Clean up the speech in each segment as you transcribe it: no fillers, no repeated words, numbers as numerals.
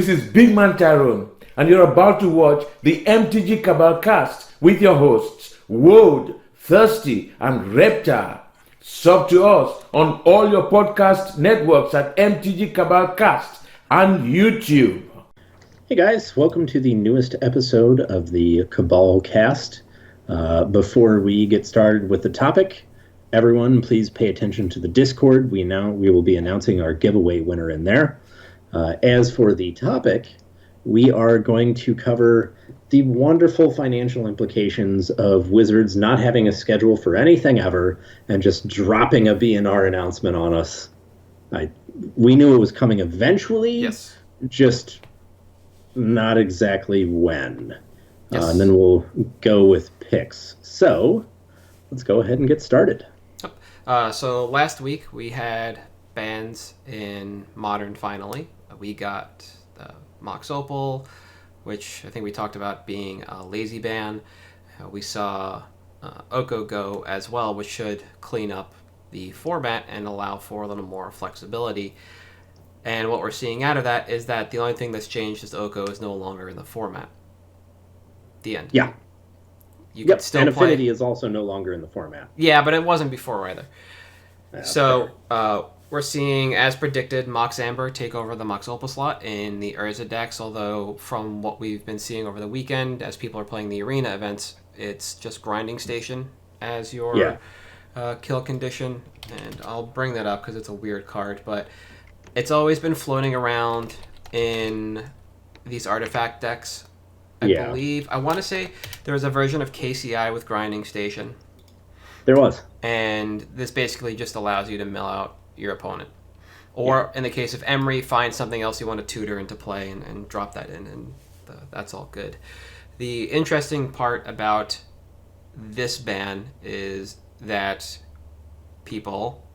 This is Big Man Tyrone, and you're about to watch the MTG Cabal cast with your hosts, Woad, Thirsty, and Reptar. Sub to us on all your podcast networks at MTG Cabal Cast and YouTube. Hey guys, welcome to the newest episode of the Cabal cast. Before we get started with the topic, everyone please pay attention to the Discord. We will be announcing our giveaway winner in there. As for the topic, we are going to cover the wonderful financial implications of Wizards not having a schedule for anything ever and just dropping a BNR announcement on us. We knew it was coming eventually, yes, just not exactly when. Yes. And then we'll go with picks. So let's go ahead and get started. So last week we had bans in Modern finally. We got Mox Opal, which I think we talked about being a lazy ban. We saw Oko go as well, which should clean up the format and allow for a little more flexibility. And what we're seeing out of that is that the only thing that's changed is Oko is no longer in the format. The end. Yeah. You can still and play. Affinity is also no longer in the format. Yeah, but it wasn't before either. Yeah, so we're seeing, as predicted, Mox Amber take over the Mox Opal slot in the Urza decks, although from what we've been seeing over the weekend, as people are playing the arena events, it's just Grinding Station as your kill condition. And I'll bring that up because it's a weird card, but it's always been floating around in these artifact decks. I want to say there was a version of KCI with Grinding Station. There was. And this basically just allows you to mill out your opponent. Or in the case of Emery, find something else you want to tutor into play and drop that in, and that's all good. The interesting part about this ban is that people,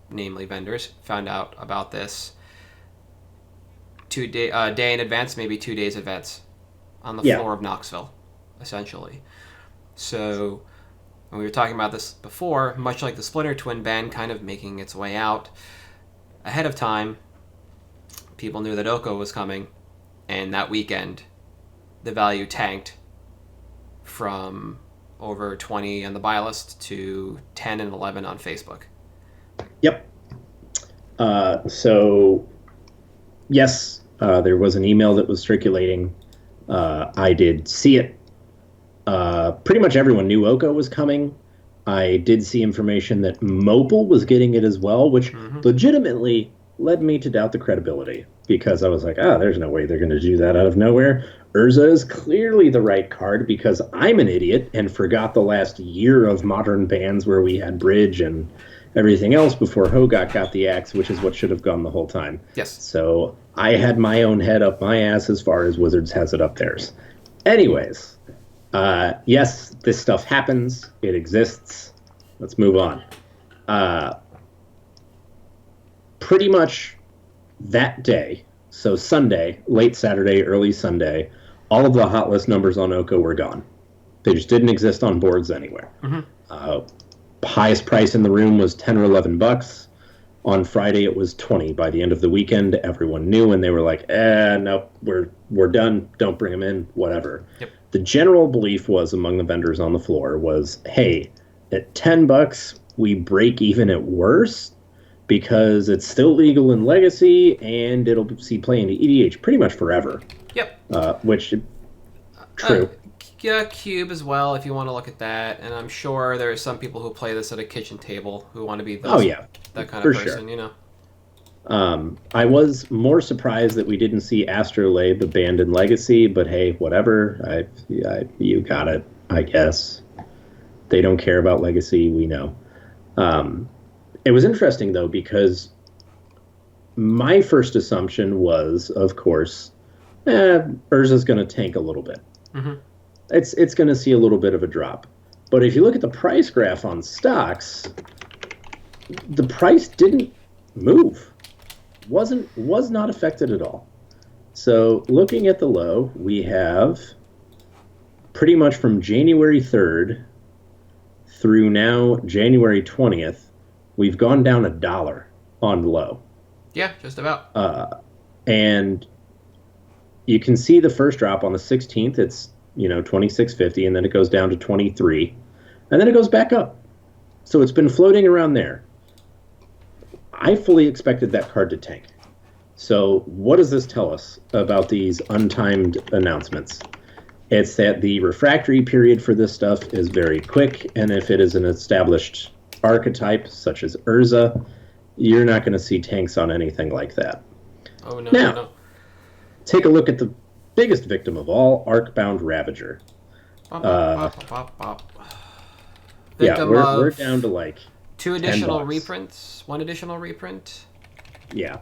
namely vendors, found out about this day in advance, maybe 2 days advance, on the floor of Knoxville, essentially. So when we were talking about this before, much like the Splinter Twin ban kind of making its way out ahead of time, people knew that Oko was coming, and that weekend the value tanked from over 20 on the buy list to 10 and 11 on Facebook. Yep. So, yes, there was an email that was circulating. I did see it. Pretty much everyone knew Oko was coming. I did see information that Mopal was getting it as well, which legitimately led me to doubt the credibility, because I was like, there's no way they're going to do that out of nowhere. Urza is clearly the right card, because I'm an idiot and forgot the last year of Modern bans where we had Bridge and everything else before Hogak got the axe, which is what should have gone the whole time. Yes. So I had my own head up my ass as far as Wizards has it up theirs. Anyways, yes, this stuff happens. It exists. Let's move on. Pretty much that day, so Sunday, late Saturday, early Sunday, all of the hot list numbers on Oko were gone. They just didn't exist on boards anywhere. Highest price in the room was 10 or 11 bucks. On Friday, it was 20. By the end of the weekend, everyone knew, and they were like, no, we're done. Don't bring them in, whatever. Yep. The general belief was among the vendors on the floor was, hey, at 10 bucks, we break even at worst because it's still legal in Legacy, and it'll see play into EDH pretty much forever. Yep. Which, true. Cube as well, if you want to look at that. And I'm sure there are some people who play this at a kitchen table who want to be that kind of person, you know. I was more surprised that we didn't see Astrolabe banned in Legacy, but hey, whatever. You got it, I guess. They don't care about Legacy, we know. It was interesting, though, because my first assumption was, of course, Urza's going to tank a little bit. Mm-hmm. It's going to see a little bit of a drop. But if you look at the price graph on stocks, the price didn't move. Was not affected at all. So looking at the low, we have pretty much from January 3rd through now January 20th, we've gone down $1 on low. Yeah, just about. And you can see the first drop on the 16th. It's 2650, and then it goes down to 23, and then it goes back up. So it's been floating around there. I fully expected that card to tank. So what does this tell us about these untimed announcements? It's that the refractory period for this stuff is very quick, and if it is an established archetype such as Urza, you're not going to see tanks on anything like that. Oh, no, now, no. Take a look at the biggest victim of all, Arcbound Ravager. Victim we're down to like 2 additional $10. reprints, 1 additional reprint. Yeah.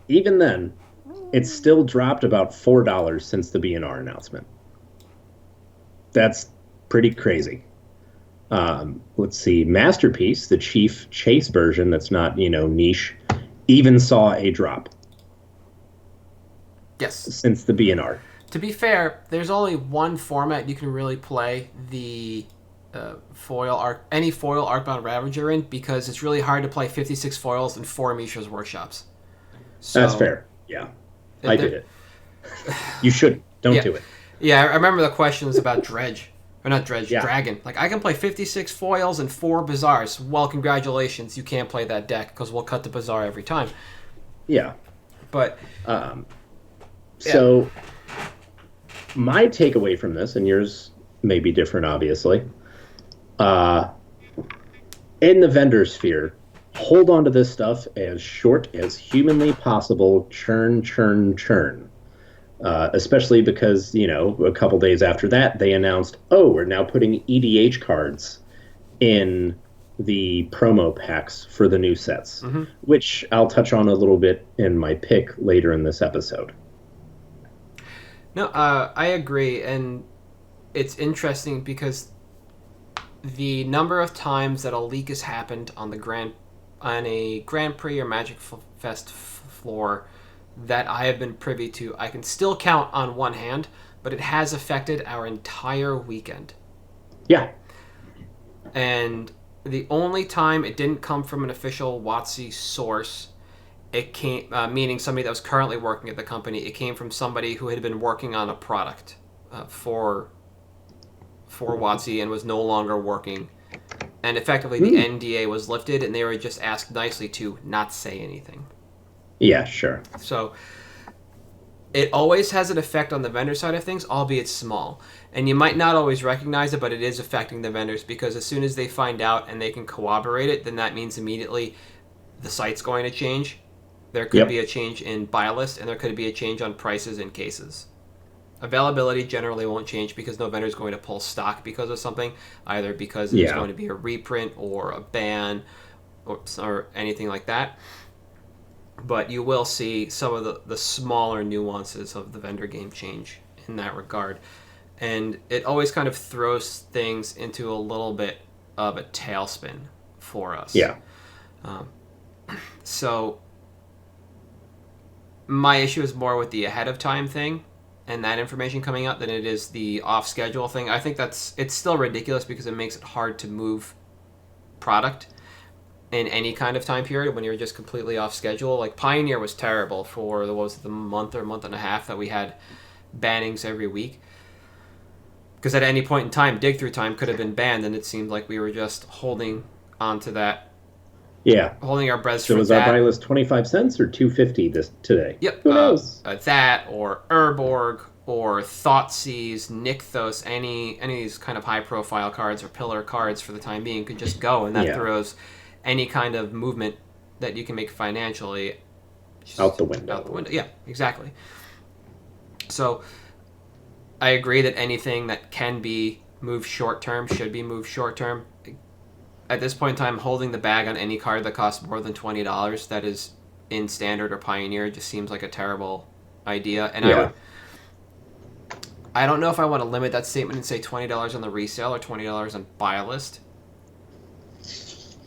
Even then, it's still dropped about $4 since the BNR announcement. That's pretty crazy. Let's see. Masterpiece, the Chief Chase version that's not, niche, even saw a drop. Yes. Since the BNR. To be fair, there's only one format you can really play the any foil Arcbound Ravager in, because it's really hard to play 56 foils in 4 Mishra's workshops. So, that's fair. Yeah. I did it. You shouldn't. Don't do it. Yeah, I remember the questions about Dredge. Or not Dredge, Yeah. Dragon. Like, I can play 56 foils and 4 Bazaars. Well, congratulations, you can't play that deck, because we'll cut the Bazaar every time. Yeah. But... So, my takeaway from this, and yours may be different, obviously, in the vendor sphere, hold on to this stuff as short as humanly possible, churn, especially because, a couple days after that, they announced, we're now putting EDH cards in the promo packs for the new sets, which I'll touch on a little bit in my pick later in this episode. No, I agree, and it's interesting because the number of times that a leak has happened on a Grand Prix or Magic Fest floor that I have been privy to, I can still count on one hand, but it has affected our entire weekend. Yeah. And the only time it didn't come from an official WotC source, it came, meaning somebody that was currently working at the company, it came from somebody who had been working on a product for WotC and was no longer working. And effectively the NDA was lifted, and they were just asked nicely to not say anything. Yeah, sure. So it always has an effect on the vendor side of things, albeit small. And you might not always recognize it, but it is affecting the vendors, because as soon as they find out and they can corroborate it, then that means immediately the site's going to change. There could be a change in buy list, and there could be a change on prices and cases. Availability generally won't change because no vendor is going to pull stock because of something, either because there's going to be a reprint or a ban or anything like that. But you will see some of the smaller nuances of the vendor game change in that regard. And it always kind of throws things into a little bit of a tailspin for us. Yeah. So my issue is more with the ahead of time thing and that information coming out than it is the off schedule thing. I think it's still ridiculous because it makes it hard to move product in any kind of time period when you're just completely off schedule. Like Pioneer was terrible for the month or month and a half that we had bannings every week. Because at any point in time, dig through time could have been banned, and it seemed like we were just holding on to that. Yeah. Holding our breaths so for was that. our buy list 25 cents or $2.50 today? Yep. Who knows? That, or Urborg, or Thoughtseize, Nykthos, any of these kind of high-profile cards or pillar cards for the time being could just go, and that throws any kind of movement that you can make financially out the window. Yeah, exactly. So I agree that anything that can be moved short-term should be moved short-term. At this point in time, holding the bag on any card that costs more than $20 that is in Standard or Pioneer just seems like a terrible idea. And I don't know if I want to limit that statement and say $20 on the resale or $20 on buy list.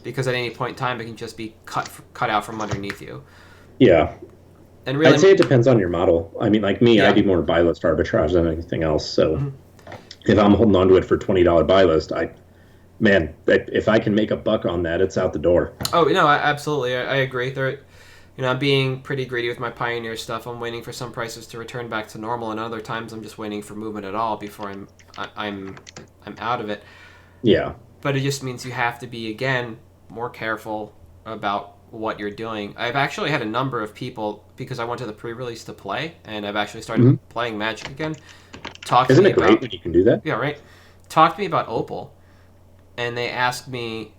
Because at any point in time, it can just be cut out from underneath you. Yeah. And really, I'd say it depends on your model. I mean, like me, Yeah. I do more buy list arbitrage than anything else. So if I'm holding on to it for $20 buy list, if I can make a buck on that, it's out the door. Oh, no, absolutely. I agree. There, I'm being pretty greedy with my Pioneer stuff. I'm waiting for some prices to return back to normal, and other times I'm just waiting for movement at all before I'm out of it. Yeah. But it just means you have to be, again, more careful about what you're doing. I've actually had a number of people, because I went to the pre-release to play, and I've actually started playing Magic again. Isn't it great when you can do that? Yeah, right. Talk to me about Opal, and they asked me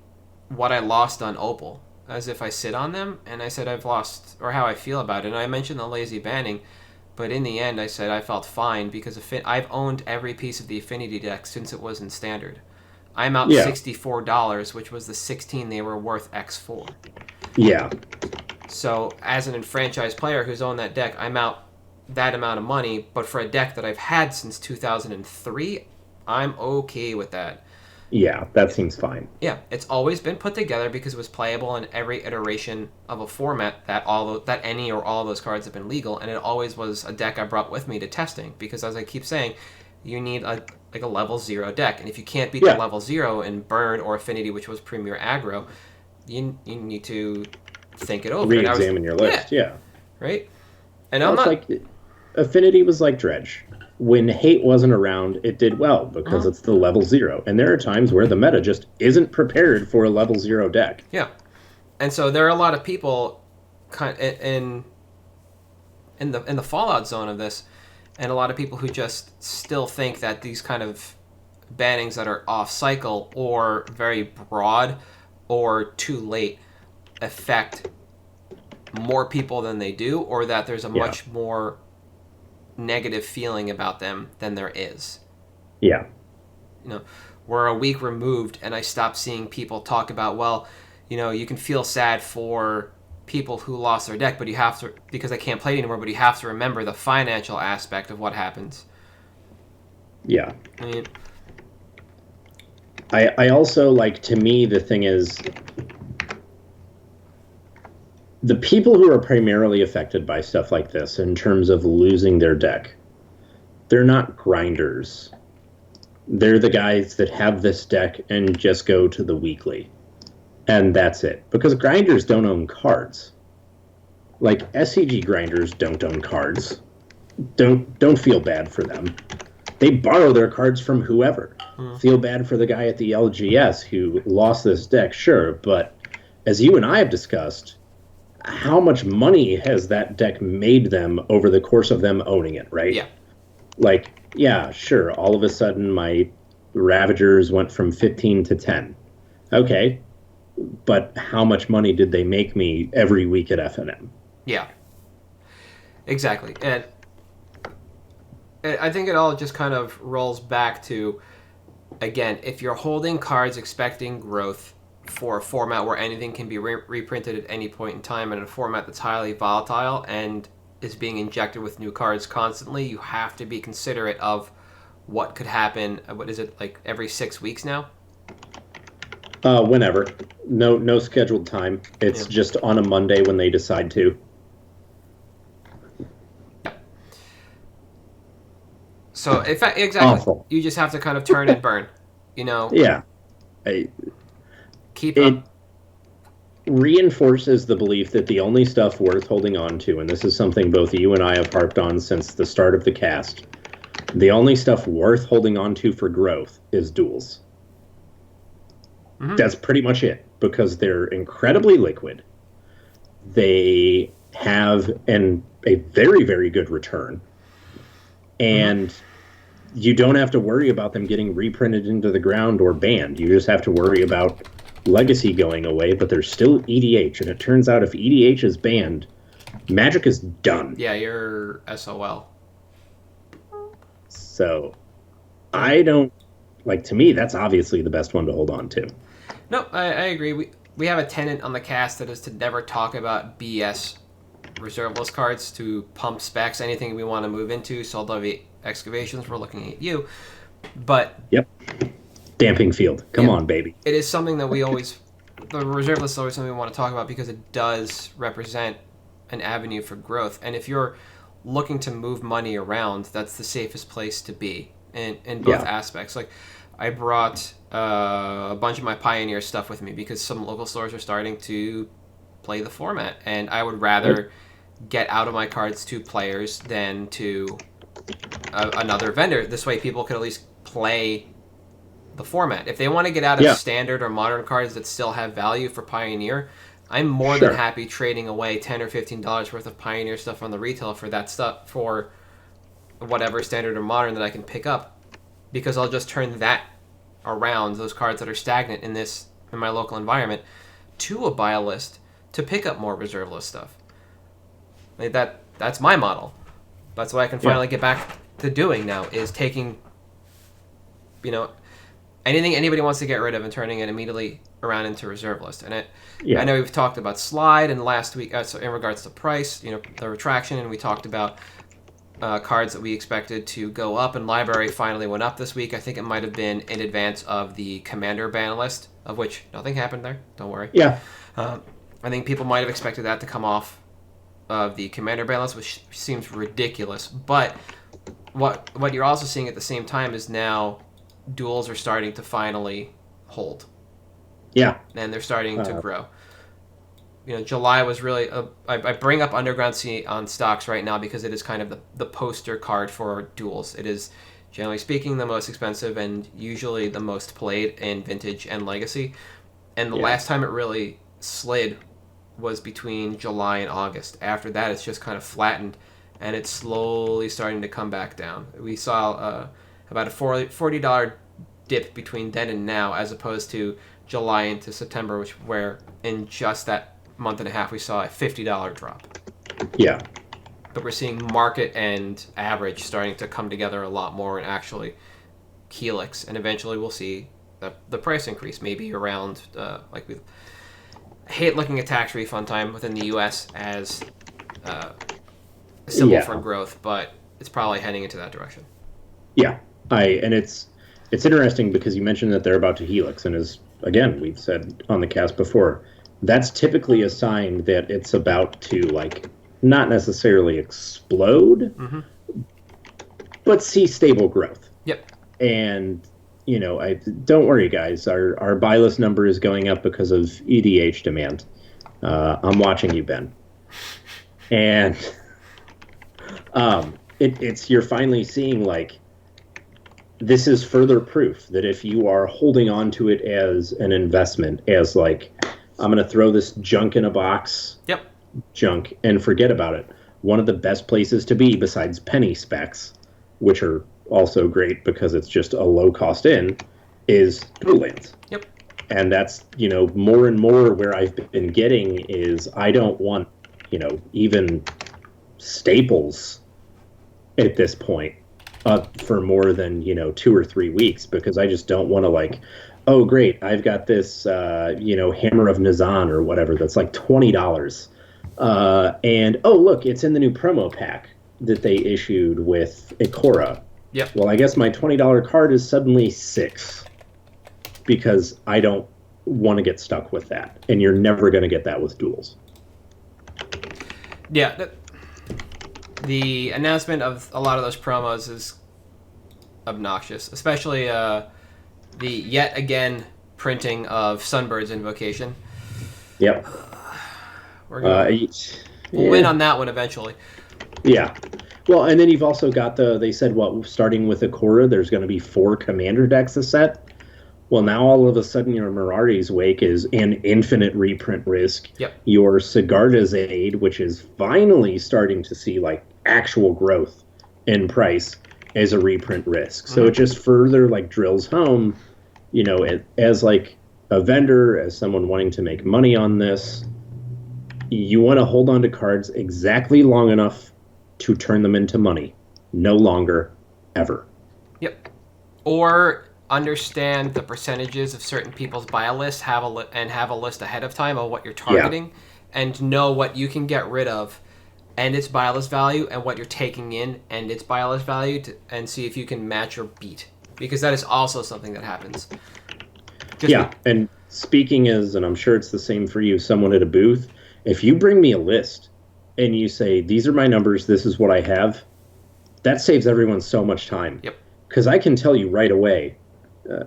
what I lost on Opal, as if I sit on them, and I said I've lost, or how I feel about it, and I mentioned the lazy banning, but in the end I said I felt fine, because I've owned every piece of the Affinity deck since it was in Standard. I'm out $64, which was the 16 they were worth X4. Yeah. So as an enfranchised player who's owned that deck, I'm out that amount of money, but for a deck that I've had since 2003, I'm okay with that. Yeah, that seems fine. Yeah, it's always been put together because it was playable in every iteration of a format that any or all of those cards have been legal, and it always was a deck I brought with me to testing, because as I keep saying, you need a level 0 deck, and if you can't beat the level 0 in Burn or Affinity, which was Premier Aggro, you need to think it over. Re-examine your list, yeah. Right? And I'm not... like Affinity was like Dredge. When Hate wasn't around, it did well because it's the level 0. And there are times where the meta just isn't prepared for a level 0 deck. Yeah. And so there are a lot of people in the fallout zone of this, and a lot of people who just still think that these kind of bannings that are off cycle or very broad or too late affect more people than they do, or that there's a much more negative feeling about them than there is. Yeah. We're a week removed, and I stopped seeing people talk about, well, you can feel sad for people who lost their deck, but you have to, because they can't play it anymore, but you have to remember the financial aspect of what happens. Yeah. I mean, I also, to me, the thing is, the people who are primarily affected by stuff like this in terms of losing their deck, they're not grinders. They're the guys that have this deck and just go to the weekly. And that's it. Because grinders don't own cards. SCG grinders don't own cards. Don't feel bad for them. They borrow their cards from whoever. Feel bad for the guy at the LGS who lost this deck, sure, but as you and I have discussed, how much money has that deck made them over the course of them owning it, right? Yeah. Yeah, sure, all of a sudden my Ravagers went from 15 to 10. Okay, but how much money did they make me every week at FNM? Yeah. Exactly. And I think it all just kind of rolls back to, again, if you're holding cards expecting growth for a format where anything can be reprinted at any point in time, and in a format that's highly volatile and is being injected with new cards constantly, you have to be considerate of what could happen. What is it, every 6 weeks now? Whenever. No scheduled time. It's just on a Monday when they decide to. So, exactly. Awful. You just have to kind of turn and burn. Yeah. Keep up. Reinforces the belief that the only stuff worth holding on to, and this is something both you and I have harped on since the start of the cast, the only stuff worth holding on to for growth is duels. That's pretty much it, because they're incredibly liquid. They have a very, very good return. And you don't have to worry about them getting reprinted into the ground or banned. You just have to worry about Legacy going away, but there's still EDH. And it turns out if EDH is banned, Magic is done. Yeah, you're SOL. So, I don't... to me, that's obviously the best one to hold on to. No, I agree. We have a tenet on the cast that is to never talk about BS reserve list cards, to pump specs, anything we want to move into. Soul Levy Excavations, we're looking at you. But... Yep. Damping Field. Come on, baby. It is something that we always... The reserve list is always something we want to talk about because it does represent an avenue for growth. And if you're looking to move money around, that's the safest place to be in both aspects. I brought a bunch of my Pioneer stuff with me because some local stores are starting to play the format, and I would rather get out of my cards to players than to another vendor. This way people could at least play the format. If they want to get out of standard or modern cards that still have value for Pioneer, I'm more than happy trading away $10 or $15 worth of Pioneer stuff on the retail for that stuff, for whatever standard or modern that I can pick up, because I'll just turn that around, those cards that are stagnant in my local environment, to a buy list to pick up more reserve list stuff. Like that's my model. That's what I can finally get back to doing now, is taking, anything anybody wants to get rid of and turning it immediately around into reserve list. And I know we've talked about Slide, and last week, so in regards to price, the retraction, and we talked about cards that we expected to go up, and Library finally went up this week. I think it might have been in advance of the Commander ban list, of which nothing happened there. Don't worry. Yeah. I think people might have expected that to come off of the Commander ban list, which seems ridiculous. But what you're also seeing at the same time is now duels are starting to finally hold. Yeah. And they're starting to grow. July was really... I bring up Underground Sea on stocks right now because it is kind of the poster card for duels. It is, generally speaking, the most expensive and usually the most played in Vintage and Legacy. And the last time it really slid was between July and August. After that, it's just kind of flattened, and it's slowly starting to come back down. We saw about a $40 dip between then and now, as opposed to July into September, where in just that month and a half we saw a $50 drop. Yeah. But we're seeing market and average starting to come together a lot more and actually helix, and eventually we'll see the price increase, maybe around I hate looking at tax refund time within the U.S. as a symbol for growth, but it's probably heading into that direction. Yeah, and it's interesting because you mentioned that they're about to helix, and as again we've said on the cast before, that's typically a sign that it's about to not necessarily explode, but see stable growth. Yep. And don't worry, guys. Our buy list number is going up because of EDH demand. I'm watching you, Ben. And you're finally seeing this is further proof that if you are holding on to it as an investment, as I'm going to throw this junk in a box, junk, and forget about it. One of the best places to be, besides penny specs, which are also great because it's just a low cost in, is dual lands. Yep. And that's, more and more where I've been getting is I don't want, even staples at this point for more than, 2 or 3 weeks, because I just don't want to oh great, I've got this Hammer of Nazan or whatever that's $20. And oh look, it's in the new promo pack that they issued with Ikora. Yep. Well, I guess my $20 card is suddenly $6 because I don't want to get stuck with that. And you're never going to get that with duels. Yeah. The announcement of a lot of those promos is obnoxious, especially the yet again printing of Sunbird's Invocation. Yep. We'll win on that one eventually. Yeah. Well, and then you've also got they said, starting with Ikora, there's going to be 4 commander decks a set. Well, now all of a sudden your Mirari's Wake is an infinite reprint risk. Yep. Your Sigarda's Aid, which is finally starting to see actual growth in price, is a reprint risk. So it just further drills home, as a vendor, as someone wanting to make money on this, you want to hold on to cards exactly long enough to turn them into money. No longer, ever. Yep. Or understand the percentages of certain people's buy lists, have a list ahead of time of what you're targeting, and know what you can get rid of and its buy list value, and what you're taking in and its buy list value, and see if you can match or beat. Because that is also something that happens. And speaking as, and I'm sure it's the same for you, someone at a booth, if you bring me a list and you say, these are my numbers, this is what I have, that saves everyone so much time. Yep. Because I can tell you right away,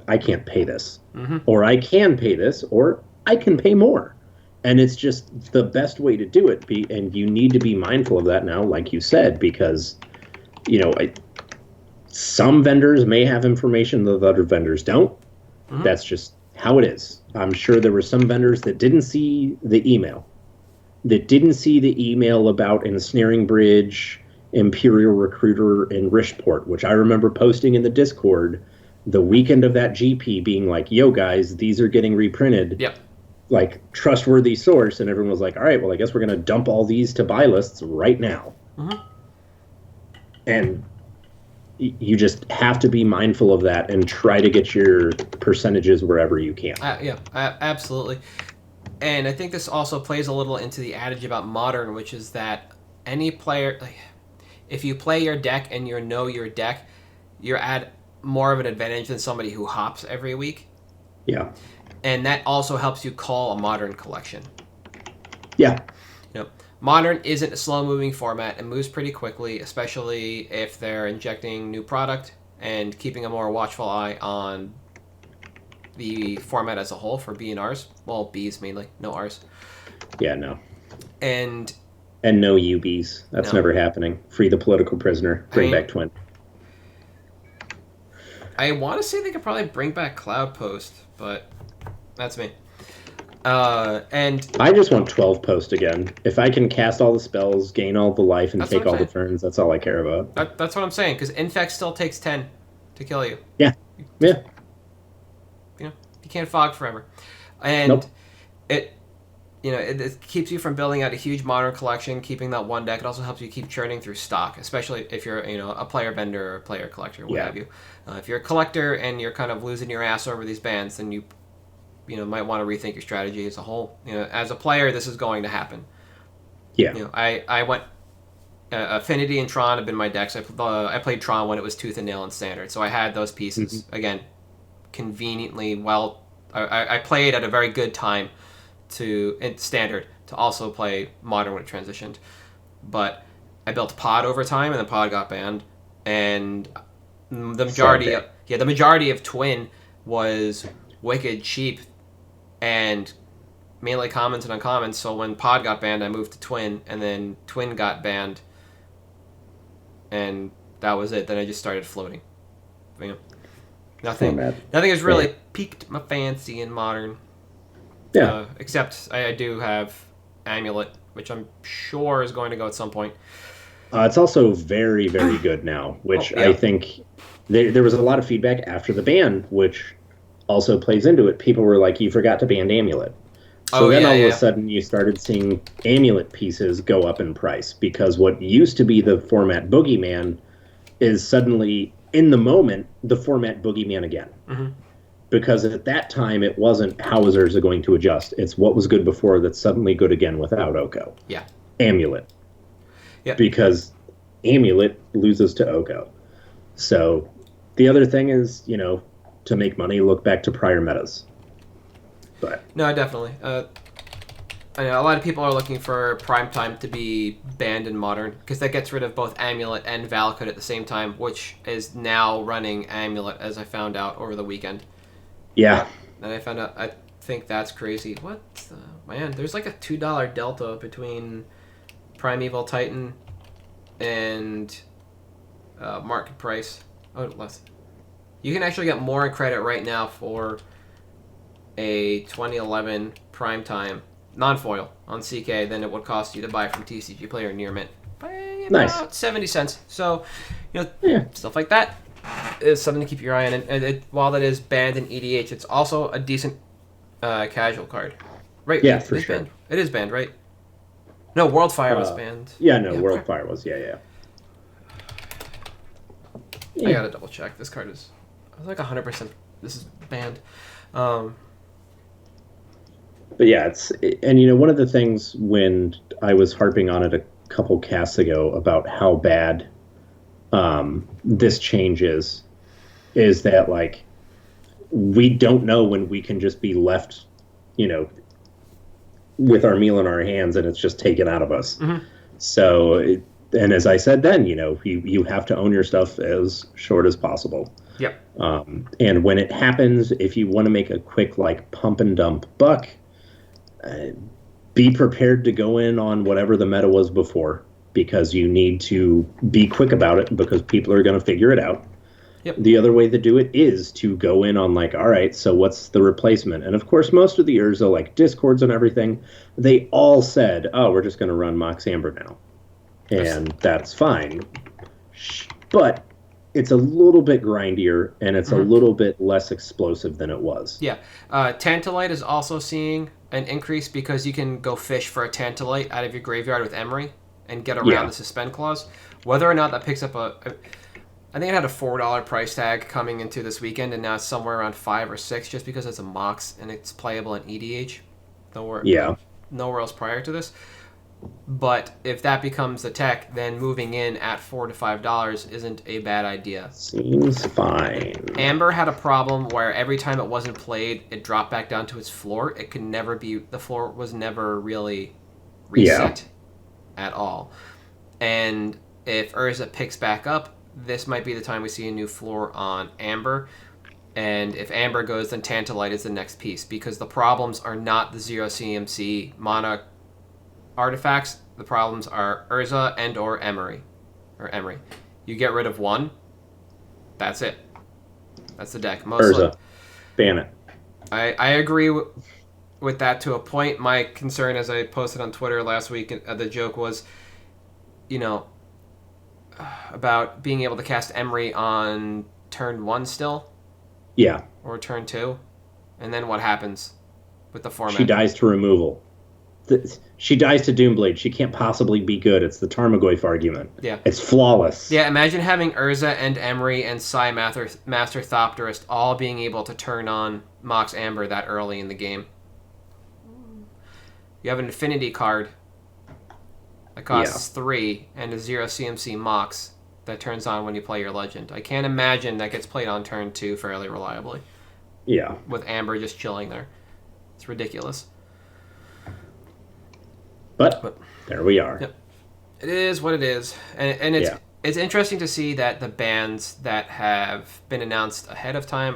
I can't pay this. Or I can pay this, or I can pay more. And it's just the best way to do it. And you need to be mindful of that now, like you said, because, some vendors may have information that other vendors don't. Mm-hmm. That's just how it is. I'm sure there were some vendors that didn't see the email, about Ensnaring Bridge, Imperial Recruiter, and Rishport, which I remember posting in the Discord the weekend of that GP being like, yo, guys, these are getting reprinted. Yep. Like, trustworthy source. And everyone was like, all right, well, I guess we're going to dump all these to buy lists right now. Mm-hmm. And you just have to be mindful of that and try to get your percentages wherever you can. Absolutely. And I think this also plays a little into the adage about Modern, which is that any player, if you play your deck and you know your deck, you're at more of an advantage than somebody who hops every week. Yeah. And that also helps you call a Modern collection. Yeah. Modern isn't a slow-moving format. It moves pretty quickly, especially if they're injecting new product and keeping a more watchful eye on the format as a whole for B and Rs. Well, Bs mainly, no Rs. Yeah, no. And no UBs. That's never happening. Free the political prisoner. Bring back Twin. I want to say they could probably bring back Cloud Post, but that's me. And I just want 12 Post again. If I can cast all the spells, gain all the life, and take all the turns, that's all I care about. That's what I'm saying, because Infect still takes 10 to kill you. Yeah. Yeah. You can't fog forever. And it keeps you from building out a huge Modern collection, keeping that one deck. It also helps you keep churning through stock, especially if you're a player vendor or a player collector, what have you. If you're a collector and you're kind of losing your ass over these bans, then you might want to rethink your strategy as a whole. As a player, this is going to happen. Yeah. I went Affinity and Tron have been my decks. I played Tron when it was Tooth and Nail in Standard, so I had those pieces again, conveniently well. I played at a very good time in Standard to also play Modern when it transitioned, but I built Pod over time, and then Pod got banned, and the majority of Twin was wicked cheap and mainly commons and uncommons. So when Pod got banned, I moved to Twin, and then Twin got banned, and that was it. Then I just started floating. Nothing has really piqued my fancy in Modern. Yeah. Except I do have Amulet, which I'm sure is going to go at some point. It's also very, very good now, which I think there was a lot of feedback after the ban, which also plays into it. People were like, you forgot to ban Amulet. So then all of a sudden you started seeing Amulet pieces go up in price, because what used to be the format Boogeyman is suddenly, in the moment, the format Boogeyman again. Mm-hmm. Because at that time, it wasn't how Wizards are going to adjust. It's what was good before that's suddenly good again without Oko. Yeah. Amulet. Yeah. Because Amulet loses to Oko. So the other thing is, to make money, look back to prior metas. But no, definitely. I know a lot of people are looking for Primetime to be banned in Modern, because that gets rid of both Amulet and Valakut at the same time, which is now running Amulet, as I found out over the weekend. Yeah. And I found out, I think that's crazy. What the, man, there's like a $2 delta between Primeval Titan and market price. Oh, less. You can actually get more in credit right now for a 2011 Primetime non-foil on CK than it would cost you to buy from TCG Player near mint. By about 70 cents. So, stuff like that is something to keep your eye on. And while that is banned in EDH, it's also a decent casual card. Right? Yeah, for sure. Banned. It is banned, right? No, Worldfire was banned. Yeah, Worldfire was. Yeah. I gotta double check. This card is like 100%. This is banned. But yeah, one of the things when I was harping on it a couple casts ago about how bad this change is that, like, we don't know when we can just be left, with our meal in our hands and it's just taken out of us. Mm-hmm. So, and as I said then, you have to own your stuff as short as possible. Yep. And when it happens, if you want to make a quick, like, pump and dump buck, be prepared to go in on whatever the meta was before, because you need to be quick about it because people are going to figure it out. Yep. The other way to do it is to go in on like, all right, so what's the replacement? And of course, most of the Urza, like Discords and everything, they all said, oh, we're just going to run Mox Amber now. And that's fine. But it's a little bit grindier, and it's a little bit less explosive than it was. Yeah. Tantalite is also seeing an increase because you can go fish for a Tantalite out of your graveyard with Emery and get around the suspend clause. Whether or not that picks up I think it had a $4 price tag coming into this weekend, and now it's somewhere around 5 or 6 just because it's a Mox and it's playable in EDH. Nowhere else prior to this. But if that becomes the tech, then moving in at $4 to $5 isn't a bad idea. Seems fine. Amber had a problem where every time it wasn't played, it dropped back down to its floor. It could never be, the floor was never really reset at all. And if Urza picks back up, this might be the time we see a new floor on Amber. And if Amber goes, then Tantalite is the next piece, because the problems are not the 0 CMC mana artifacts. The problems are Urza and or Emery. You get rid of one, that's it. That's the deck. Mostly. Urza. Ban it. I agree with that to a point. My concern, as I posted on Twitter last week, the joke was, about being able to cast Emery on turn 1 still. Yeah. Or turn 2. And then what happens with the format? She dies to removal. She dies to Doomblade. She can't possibly be good. It's the Tarmogoyf argument. Yeah. It's flawless. Yeah, imagine having Urza and Emery and Psy Master Thopterist all being able to turn on Mox Amber that early in the game. You have an Affinity card that costs 3 and a 0 CMC Mox that turns on when you play your Legend. I can't imagine that gets played on turn 2 fairly reliably. Yeah. With Amber just chilling there. It's ridiculous. But there we are. Yep. It is what it is. And it's interesting to see that the bans that have been announced ahead of time,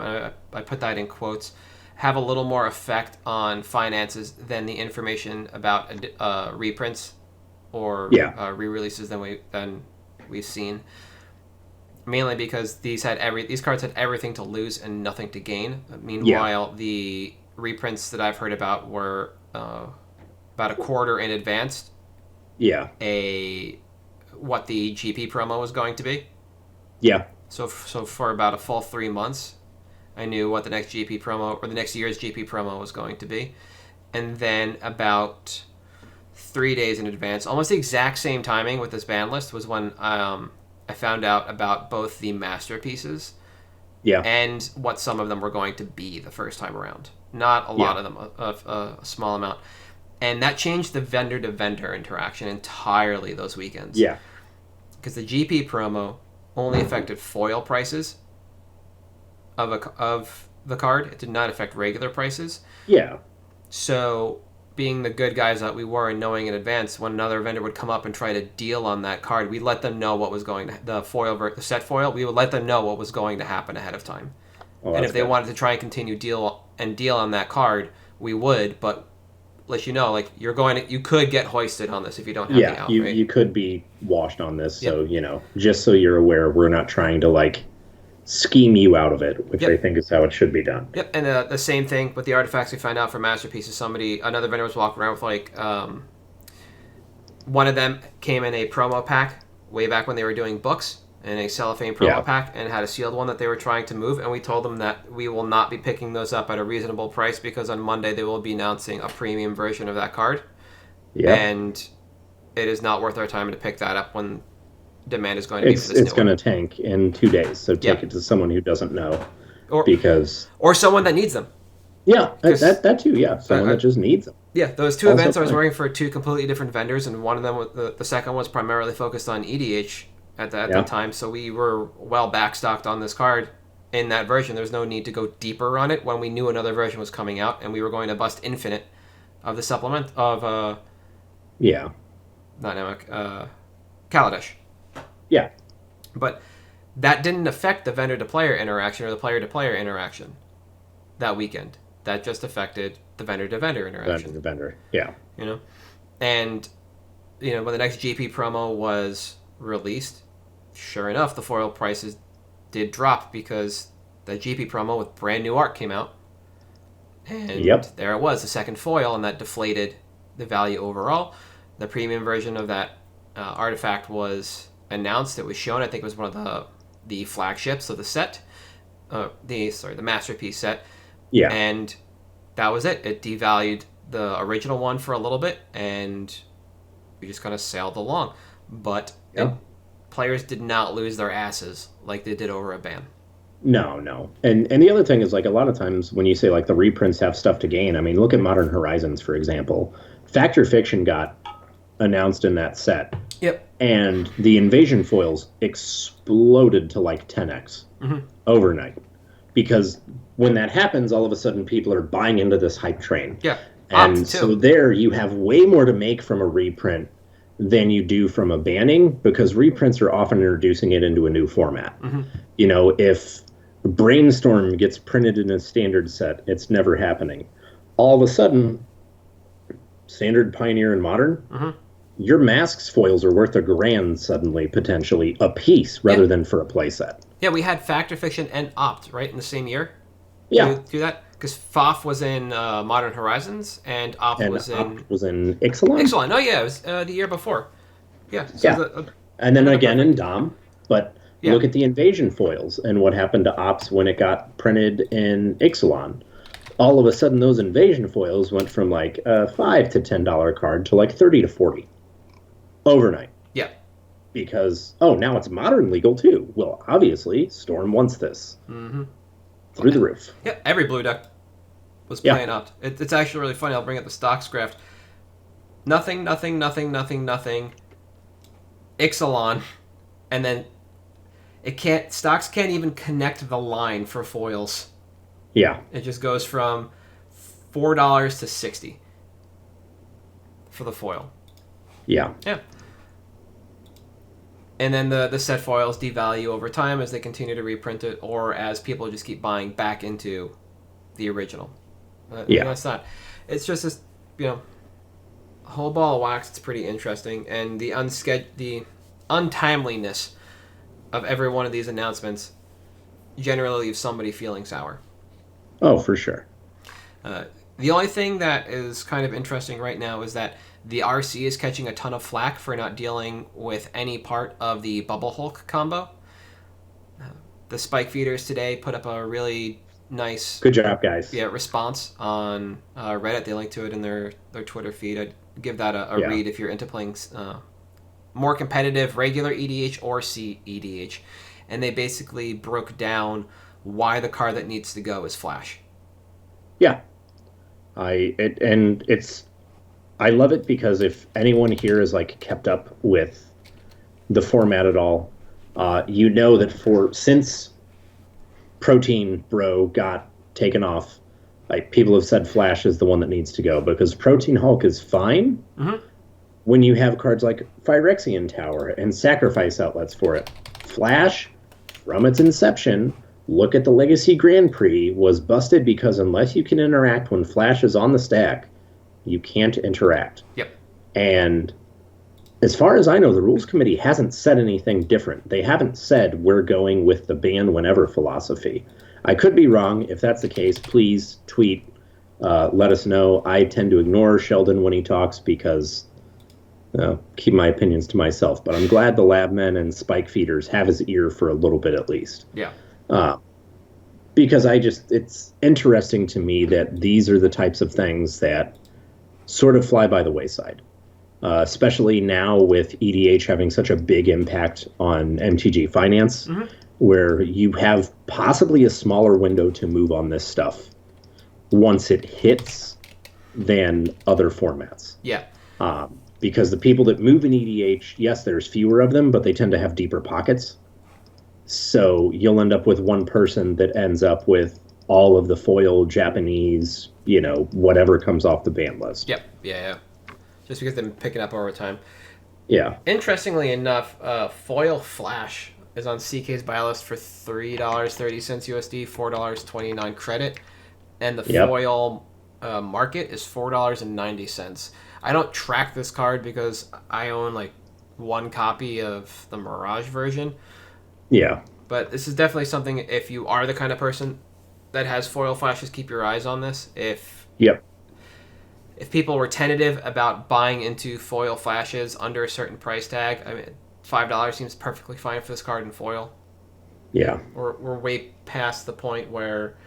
I put that in quotes, have a little more effect on finances than the information about reprints or re-releases than we've seen. Mainly because these cards had everything to lose and nothing to gain. Meanwhile, the reprints that I've heard about were about a quarter in advance. Yeah. What the GP promo was going to be. Yeah. So for about a full 3 months, I knew what the next GP promo or the next year's GP promo was going to be, and then about 3 days in advance, almost the exact same timing with this ban list, was when I found out about both the masterpieces and what some of them were going to be the first time around. Not a lot of them, a small amount. And that changed the vendor-to-vendor interaction entirely those weekends. Yeah. Because the GP promo only affected foil prices of the card. It did not affect regular prices. Yeah. So, being the good guys that we were and knowing in advance, when another vendor would come up and try to deal on that card, we'd let them know what was going to... The set foil, we would let them know what was going to happen ahead of time. Oh, and if they wanted to try and continue deal on that card, we would, but let you know, like, you could get hoisted on this if you don't have the out. Yeah, you could be washed on this, so, just so you're aware, we're not trying to, like, scheme you out of it, which I think is how it should be done. Yep, and the same thing with the artifacts we find out for Masterpieces. Another vendor was walking around with, like, one of them came in a promo pack way back when they were doing books, in a cellophane promo pack, and had a sealed one that they were trying to move, and we told them that we will not be picking those up at a reasonable price because on Monday they will be announcing a premium version of that card. Yeah. And it is not worth our time to pick that up when demand is going to be for this. It's going to tank in 2 days, so take it to someone who doesn't know. Or someone that needs them. Yeah, that too, someone that just needs them. Yeah, those two events I was working for 2 completely different vendors, and one of them, the second was primarily focused on EDH at that time, so we were well backstocked on this card in that version. There's no need to go deeper on it when we knew another version was coming out, and we were going to bust Infinite of the supplement of not Namek, Kaladesh. Yeah. But that didn't affect the vendor-to-player interaction or the player-to-player interaction that weekend. That just affected the vendor-to-vendor interaction. Vendor. Yeah. You know, and when the next GP promo was released, sure enough, the foil prices did drop because the GP promo with brand new art came out, and there it was, the second foil, and that deflated the value overall. The premium version of that artifact was announced. It was shown. I think it was one of the flagships of the set, the masterpiece set. Yeah, and that was it. It devalued the original one for a little bit, and we just kind of sailed along. But players did not lose their asses like they did over a ban. No. And the other thing is, like, a lot of times when you say, like, the reprints have stuff to gain, I mean, look at Modern Horizons, for example. Fact or Fiction got announced in that set. Yep. And the invasion foils exploded to, like, 10x overnight. Because when that happens, all of a sudden people are buying into this hype train. Yeah. And so there you have way more to make from a reprint than you do from a banning, because reprints are often introducing it into a new format. If Brainstorm gets printed in a standard set, it's never happening. All of a sudden, standard, Pioneer, and Modern, your Masks foils are worth $1,000 suddenly, potentially, a piece, rather than for a playset. Yeah, we had Fact or Fiction and Opt, right, in the same year? Yeah. Do that? Because FOF was in Modern Horizons, and Opt was in Ixalan? Ixalan. Oh, yeah, it was the year before. Yeah. So and then again in Dom. But look at the invasion foils and what happened to Ops when it got printed in Ixalan. All of a sudden, those invasion foils went from like a $5 to $10 card to like 30 to 40 overnight. Yeah. Because, now it's Modern legal too. Well, obviously, Storm wants this. Through the roof. Yeah, every blue deck was playing Opt. It's actually really funny. I'll bring up the stocks graph. Nothing. Ixalan, and then stocks can't even connect the line for foils. Yeah. It just goes from $4 to $60 for the foil. Yeah. Yeah. And then the set foils devalue over time as they continue to reprint it, or as people just keep buying back into the original. It's just this, whole ball of wax. It's pretty interesting, and the untimeliness of every one of these announcements generally leaves somebody feeling sour. Oh, for sure. The only thing that is kind of interesting right now is that the RC is catching a ton of flack for not dealing with any part of the Bubble Hulk combo. The Spike Feeders today put up a really nice... Good job, guys. Yeah, response on Reddit. They linked to it in their Twitter feed. I'd give that a read if you're into playing more competitive regular EDH or C EDH. And they basically broke down why the card that needs to go is Flash. Yeah. I love it because if anyone here is like kept up with the format at all, you know that since Protein Bro got taken off, like, people have said Flash is the one that needs to go, because Protein Hulk is fine when you have cards like Phyrexian Tower and sacrifice outlets for it. Flash, from its inception, look at the Legacy Grand Prix, was busted because unless you can interact when Flash is on the stack, you can't interact. Yep. And as far as I know, the rules committee hasn't said anything different. They haven't said we're going with the ban whenever philosophy. I could be wrong. If that's the case, please tweet, let us know. I tend to ignore Sheldon when he talks because keep my opinions to myself. But I'm glad the lab men and Spike Feeders have his ear for a little bit at least. Yeah. Because it's interesting to me that these are the types of things that sort of fly by the wayside, especially now with EDH having such a big impact on MTG finance, where you have possibly a smaller window to move on this stuff once it hits than other formats. Yeah. Because the people that move in EDH, yes, there's fewer of them, but they tend to have deeper pockets. So you'll end up with one person that ends up with all of the foil Japanese, whatever comes off the ban list. Yep. Yeah. Just because they've been picking up over time. Yeah. Interestingly enough, foil Flash is on CK's buy list for $3.30 USD, $4.29 credit, and the foil market is $4.90. I don't track this card because I own like one copy of the Mirage version. Yeah. But this is definitely something, if you are the kind of person that has foil flashes, keep your eyes on this. Yep. If people were tentative about buying into foil flashes under a certain price tag, I mean, $5 seems perfectly fine for this card in foil. Yeah. We're way past the point where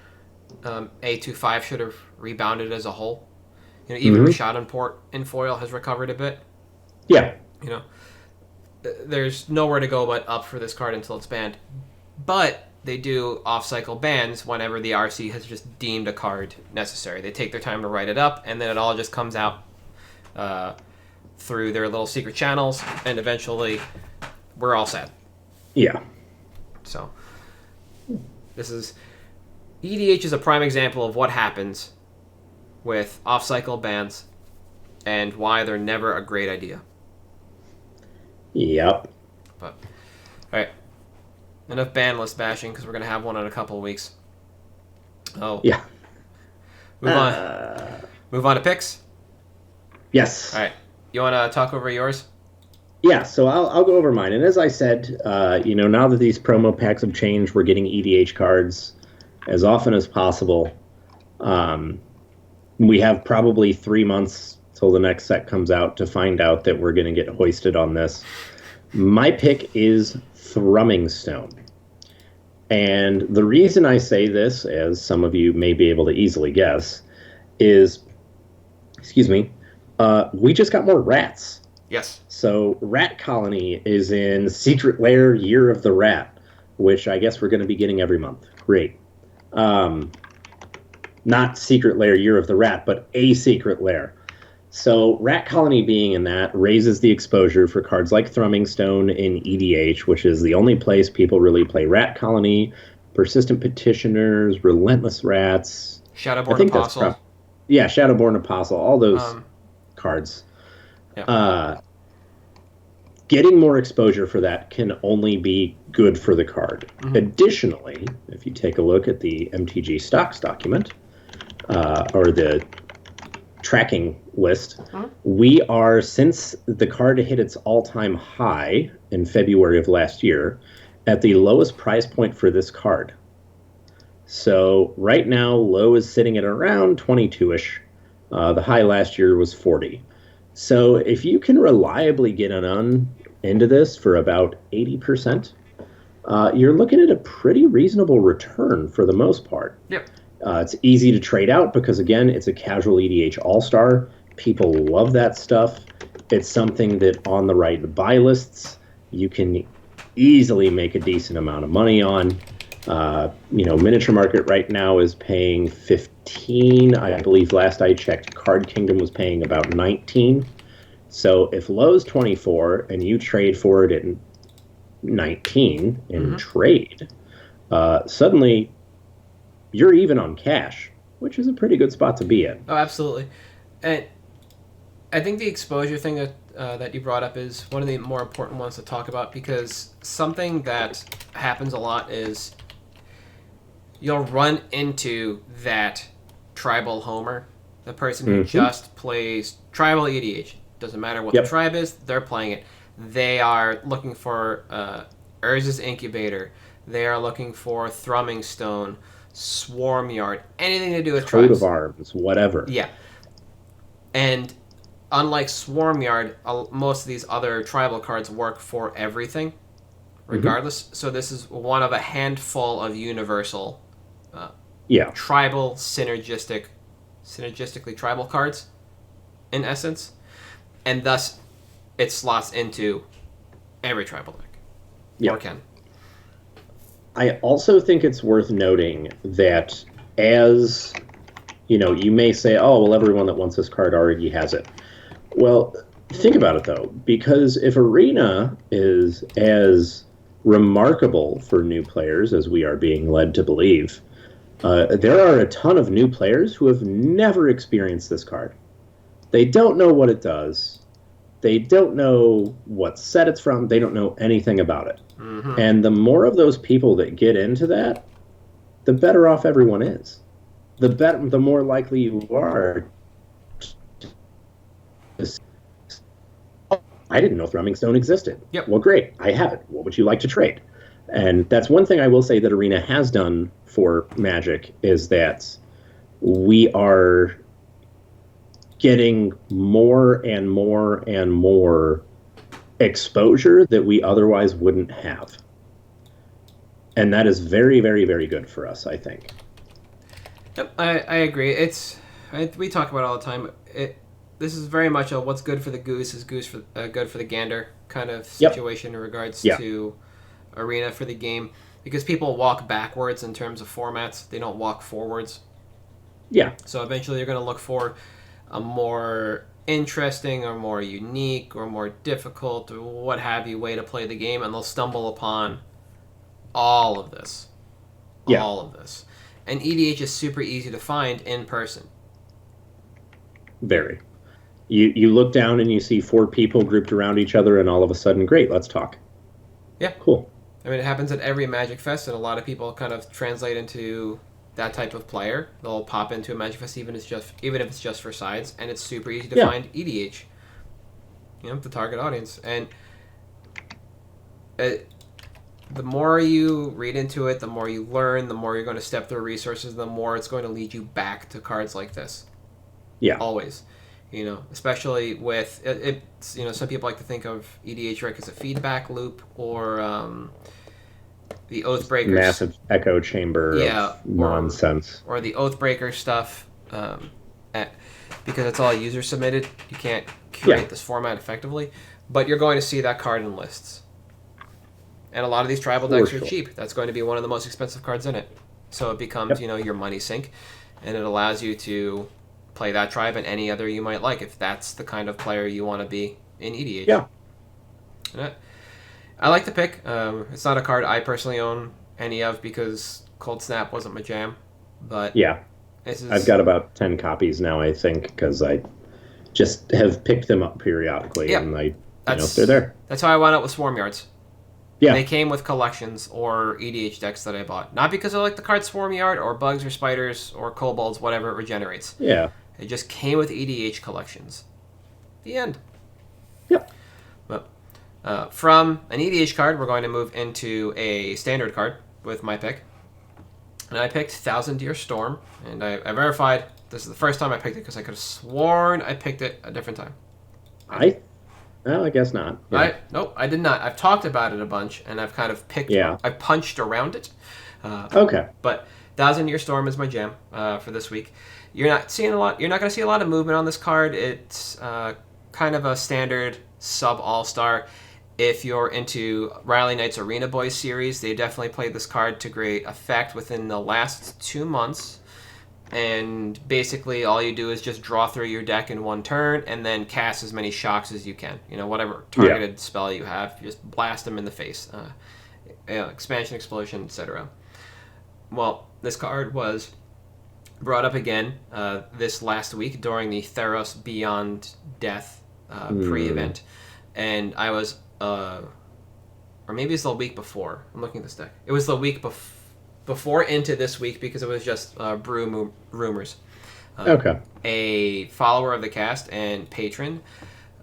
A25 should have rebounded as a whole. You know, even Rashad Port in foil has recovered a bit. Yeah. You know, there's nowhere to go but up for this card until it's banned. But they do off-cycle bans whenever the RC has just deemed a card necessary. They take their time to write it up, and then it all just comes out through their little secret channels, and eventually we're all set. Yeah. So this is... EDH is a prime example of what happens with off-cycle bans and why they're never a great idea. Yep. But, alright. Enough ban list bashing, because we're going to have one in a couple of weeks. Oh. Yeah. Move on. Move on to picks? Yes. Alright. You want to talk over yours? Yeah, so I'll go over mine. And as I said, now that these promo packs have changed, we're getting EDH cards as often as possible. We have probably 3 months till the next set comes out to find out that we're going to get hoisted on this. My pick is Thrumming Stone. And the reason I say this, as some of you may be able to easily guess, is, we just got more rats. Yes. So Rat Colony is in Secret Lair Year of the Rat, which I guess we're going to be getting every month. Great. Not Secret Lair Year of the Rat, but a Secret Lair. So Rat Colony being in that raises the exposure for cards like Thrumming Stone in EDH, which is the only place people really play Rat Colony, Persistent Petitioners, Relentless Rats. Shadowborn Apostle. Shadowborn Apostle, all those cards. Yeah. Getting more exposure for that can only be good for the card. Mm-hmm. Additionally, if you take a look at the MTG stocks document, or the tracking list, we are, since the card hit its all-time high in February of last year, at the lowest price point for this card. So right now, low is sitting at around 22-ish. The high last year was 40. So if you can reliably get into this for about 80%, you're looking at a pretty reasonable return for the most part. Yep. It's easy to trade out because, again, it's a casual EDH all-star. People love that stuff. It's something that on the right buy lists, you can easily make a decent amount of money on. Miniature Market right now is paying 15. I believe last I checked, Card Kingdom was paying about 19. So if low's 24 and you trade for it at 19 in trade, suddenly you're even on cash, which is a pretty good spot to be in. Oh, absolutely. And I think the exposure thing that you brought up is one of the more important ones to talk about, because something that happens a lot is you'll run into that tribal homer, the person who just plays tribal EDH. Doesn't matter what the tribe is, they're playing it. They are looking for Urza's Incubator. They are looking for Thrumming Stone, Swarm Yard, anything to do with tribes. Coat of Arms, whatever. Yeah. And unlike Swarm Yard, most of these other tribal cards work for everything, regardless. So this is one of a handful of universal tribal synergistically tribal cards, in essence. And thus, it slots into every tribal deck. Yep. Or can. I also think it's worth noting that as, you may say, oh, well, everyone that wants this card already has it. Well, think about it, though, because if Arena is as remarkable for new players as we are being led to believe, there are a ton of new players who have never experienced this card. They don't know what it does. They don't know what set it's from. They don't know anything about it. And the more of those people that get into that, the better off everyone is. the more likely you are to, I didn't know Thrumming Stone existed. Yep. Well, great. I have it. What would you like to trade? And that's one thing I will say that Arena has done for Magic is that we are getting more and more and more exposure that we otherwise wouldn't have. And that is very, very, very good for us, I think. Yep, I agree. We talk about it all the time. This is very much a what's good for the goose is goose for good for the gander kind of situation in regards to Arena for the game, because people walk backwards in terms of formats. They don't walk forwards. Yeah. So eventually you're going to look for a more interesting or more unique or more difficult or what have you way to play the game, and they'll stumble upon all of this. Yeah. All of this. And EDH is super easy to find in person. Very. You look down and you see 4 people grouped around each other, and all of a sudden, great, let's talk. Yeah. Cool. I mean, it happens at every Magic Fest, and a lot of people kind of translate into that type of player. They'll pop into a Magic Fest even if it's just for sides, and it's super easy to find EDH. The target audience. And the more you read into it, the more you learn, the more you're going to step through resources, the more it's going to lead you back to cards like this. Yeah. Always. Especially with it's some people like to think of EDH as a feedback loop or the Oathbreakers, massive echo chamber of nonsense, or the Oathbreaker stuff, because it's all user submitted. You can't curate this format effectively, but you're going to see that card in lists. And a lot of these tribal decks are cheap. That's going to be one of the most expensive cards in it. So it becomes your money sink, and it allows you to play that tribe and any other you might like if that's the kind of player you want to be in EDH. Yeah. And I like the pick. It's not a card I personally own any of because Cold Snap wasn't my jam. But I've got about 10 copies now, I think, because I just have picked them up periodically, and they're there. That's how I wound up with Swarm Yards. Yeah. They came with collections or EDH decks that I bought. Not because I like the card Swarm Yard or bugs or spiders or kobolds, whatever it regenerates. Yeah. It just came with EDH collections. The end. Yep. But from an EDH card, we're going to move into a standard card with my pick. And I picked Thousand Year Storm. And I verified this is the first time I picked it because I could have sworn I picked it a different time. Well, I guess not. Yeah. Nope, I did not. I've talked about it a bunch, and I've kind of I punched around it. Okay. But Thousand Year Storm is my jam for this week. You're not going to see a lot of movement on this card. It's kind of a standard sub all-star. If you're into Riley Knight's Arena Boys series, they definitely played this card to great effect within the last 2 months. And basically all you do is just draw through your deck in one turn and then cast as many shocks as you can. Whatever targeted spell you have, you just blast them in the face. Expansion, Explosion, etc. Well, this card was brought up again this last week during the Theros Beyond Death pre-event. And I was, or maybe it's the week before. I'm looking at this deck. It was the week before into this week because it was just brew rumors. Okay. A follower of the cast and patron,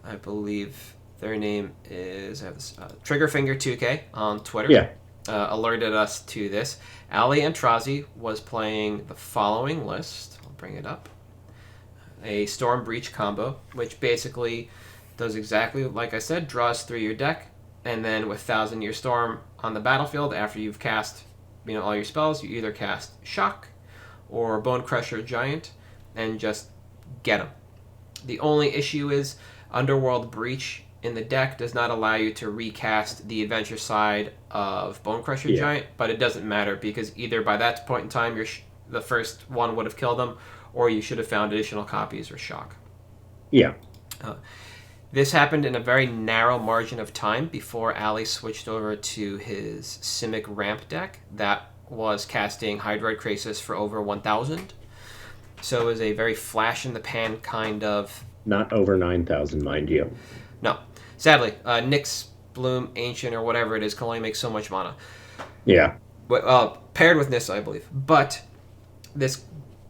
I believe their name is Triggerfinger2K on Twitter. Alerted us to this. Ali Antrazi was playing the following list. I'll bring it up. A Storm Breach combo, which basically does exactly like I said, draws through your deck, and then with Thousand Year Storm on the battlefield after you've cast all your spells, you either cast Shock or Bone Crusher Giant and just get them. The only issue is Underworld Breach in the deck does not allow you to recast the adventure side of Bone Crusher Giant, but it doesn't matter because either by that point in time the first one would have killed them, or you should have found additional copies or Shock. Yeah. This happened in a very narrow margin of time before Ali switched over to his Simic Ramp deck that was casting Hydroid Krasis for over 1,000. So it was a very flash-in-the-pan kind of... Not over 9,000, mind you. No. Sadly, Nyx Bloom Ancient or whatever it is can only make so much mana. Yeah. Paired with Nissa, I believe. But this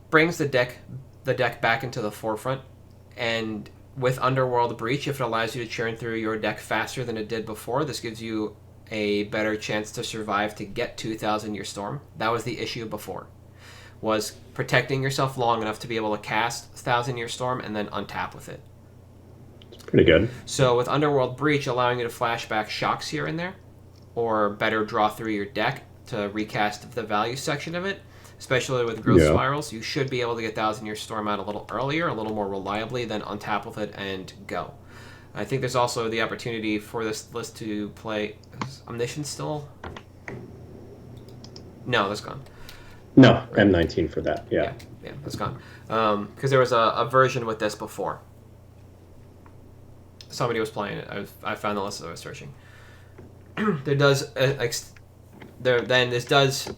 brings the deck back into the forefront, and with Underworld Breach, if it allows you to churn through your deck faster than it did before, this gives you a better chance to survive to get to Thousand Year Storm. That was the issue before, was protecting yourself long enough to be able to cast Thousand Year Storm and then untap with it. It's pretty good. So with Underworld Breach allowing you to flashback shocks here and there, or better draw through your deck to recast the value section of it, especially with growth spirals, you should be able to get Thousand Year Storm out a little earlier, a little more reliably, than untap with it and go. I think there's also the opportunity for this list to play... Is Omniscience still? No, that's gone. No, M19 for that, yeah, that's gone. Because there was a version with this before. Somebody was playing it. I found the list as I was searching. This does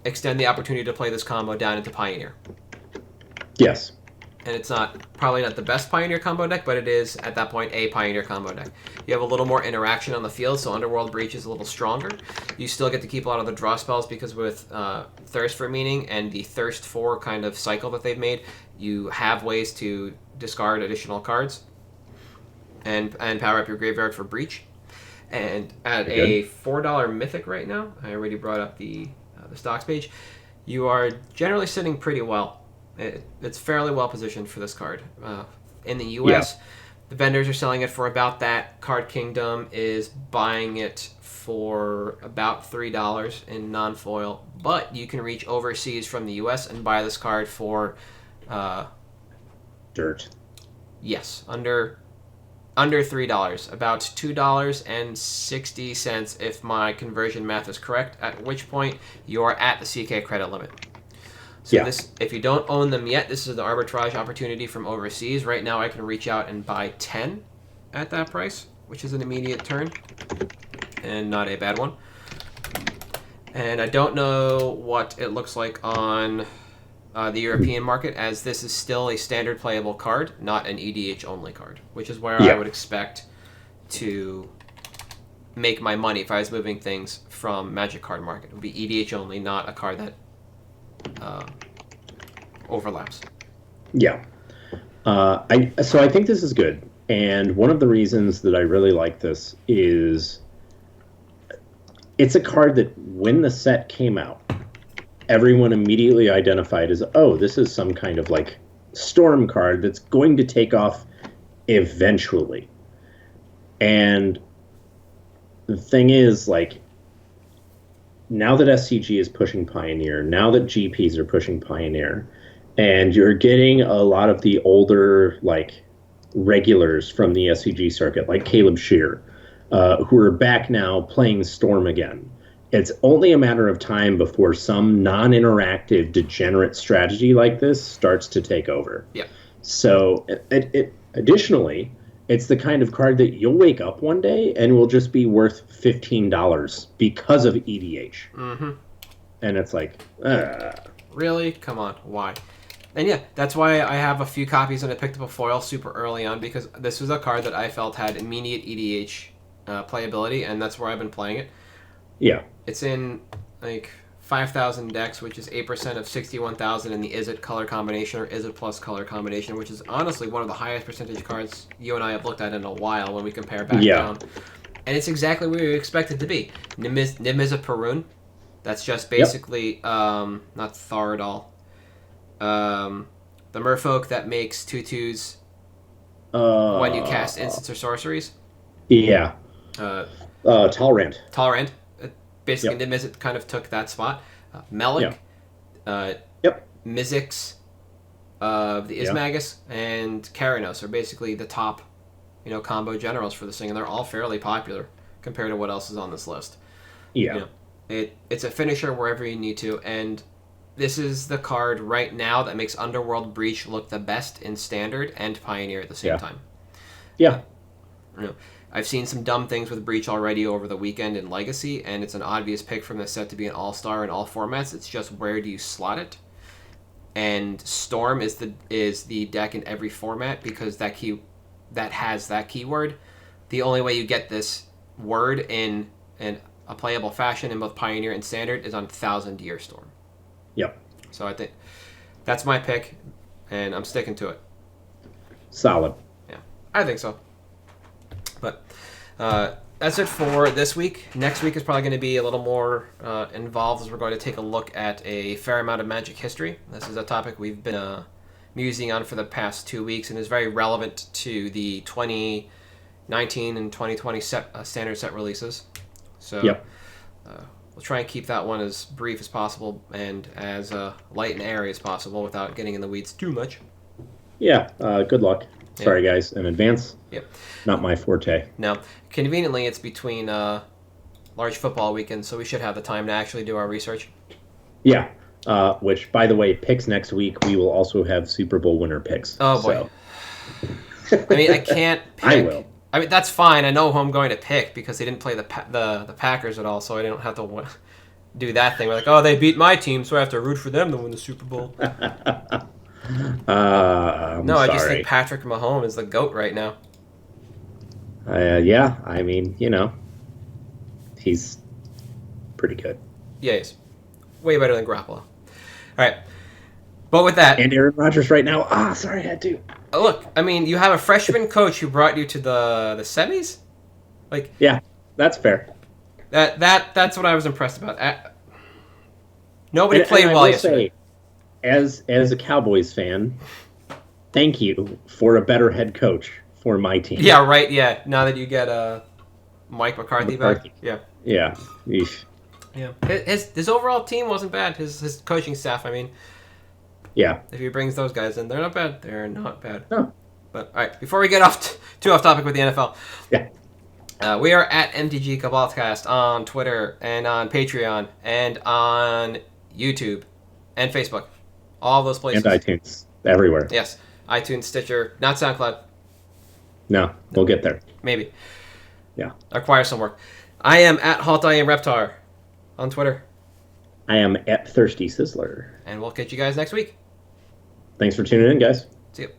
extend the opportunity to play this combo down into Pioneer. Yes. And it's probably not the best Pioneer combo deck, but it is, at that point, a Pioneer combo deck. You have a little more interaction on the field, so Underworld Breach is a little stronger. You still get to keep a lot of the draw spells, because with Thirst for Meaning and the Thirst for kind of cycle that they've made, you have ways to discard additional cards and power up your graveyard for Breach. And at a $4 Mythic right now, I already brought up the stocks page, you are generally sitting pretty well. It's fairly well positioned for this card. In the US, the vendors are selling it for about that. Card Kingdom is buying it for about $3 in non-foil, but you can reach overseas from the US and buy this card for... dirt. Yes, under $3, about $2.60 if my conversion math is correct, at which point you're at the CK credit limit. So this, if you don't own them yet, this is the arbitrage opportunity from overseas. Right now I can reach out and buy 10 at that price, which is an immediate turn, and not a bad one. And I don't know what it looks like on the European market, as this is still a standard playable card, not an EDH only card, which is where I would expect to make my money if I was moving things from Magic card market. It would be EDH only, not a card that overlaps. Yeah. So I think this is good, and one of the reasons that I really like this is it's a card that when the set came out, everyone immediately identified as, oh, this is some kind of like storm card that's going to take off eventually. And the thing is, like, now that SCG is pushing Pioneer, now that GPs are pushing Pioneer, and you're getting a lot of the older, like, regulars from the SCG circuit, like Caleb Shear, who are back now playing Storm again. It's only a matter of time before some non-interactive degenerate strategy like this starts to take over. Yeah. So additionally, it's the kind of card that you'll wake up one day and will just be worth $15 because of EDH. Mm-hmm. And it's like, really? Come on, why? And yeah, that's why I have a few copies and I picked up a foil super early on, because this was a card that I felt had immediate EDH playability, and that's where I've been playing it. Yeah. It's in like 5,000 decks, which is 8% of 61,000 in the Izzet color combination or Izzet plus color combination, which is honestly one of the highest percentage cards you and I have looked at in a while when we compare back down. And it's exactly where you expect it to be. Nim is a Perun. That's just basically not Thardal. The merfolk that makes 2/2s when you cast instants or sorceries. Yeah. Talrand. Talrand. Basically, Niv kind of took that spot. Melik, Mizzix, the Ismagus, and Karanos are basically the top, combo generals for this thing, and they're all fairly popular compared to what else is on this list. Yeah. It's a finisher wherever you need to, and this is the card right now that makes Underworld Breach look the best in Standard and Pioneer at the same time. Yeah. I've seen some dumb things with Breach already over the weekend in Legacy, and it's an obvious pick from the set to be an all-star in all formats. It's just where do you slot it? And Storm is the deck in every format, because that has that keyword. The only way you get this word in a playable fashion in both Pioneer and Standard is on 1,000 Year Storm. Yep. So I think That's my pick, and I'm sticking to it. Solid. Yeah, I think so. But that's it for this week. Next week is probably going to be a little more involved, as we're going to take a look at a fair amount of Magic history. This is a topic we've been musing on for the past 2 weeks and is very relevant to the 2019 and 2020 standard set releases. So Yep. we'll try and keep that one as brief as possible and as light and airy as possible without getting in the weeds too much. Yeah, good luck. Sorry, guys, in advance. Yep. Not my forte. No. Conveniently, it's between large football weekends, so we should have the time to actually do our research. Yeah, which, by the way, picks next week. We will also have Super Bowl winner picks. Oh, boy. So. I mean, I can't pick. I will. I mean, that's fine. I know who I'm going to pick because they didn't play the Packers at all, so I don't have to do that thing. We're like, oh, they beat my team, so I have to root for them to win the Super Bowl. I just think Patrick Mahomes is the GOAT right now. Yeah, I mean, he's pretty good. Yeah, he's way better than Garoppolo. All right. But with that... And Aaron Rodgers right now. Sorry, I had to. Look, I mean, you have a freshman coach who brought you to the semis? Like, yeah, that's fair. That's what I was impressed about. Nobody played well yesterday. As a Cowboys fan, thank you for a better head coach for my team. Yeah, right. Yeah, now that you get Mike McCarthy back. Yeah. Yeah. Eesh. Yeah. His overall team wasn't bad. His coaching staff, I mean. Yeah. If he brings those guys in, they're not bad. They're not bad. No. But all right, before we get too off topic with the NFL. Yeah. We are at MTG Cabalcast on Twitter and on Patreon and on YouTube and Facebook. All those places. And iTunes. Everywhere. Yes. iTunes, Stitcher, not SoundCloud. No, we'll get there. Maybe. Yeah. Acquire some work. I am at Halt I Am Reptar on Twitter. I am at Thirsty Sizzler. And we'll catch you guys next week. Thanks for tuning in, guys. See you.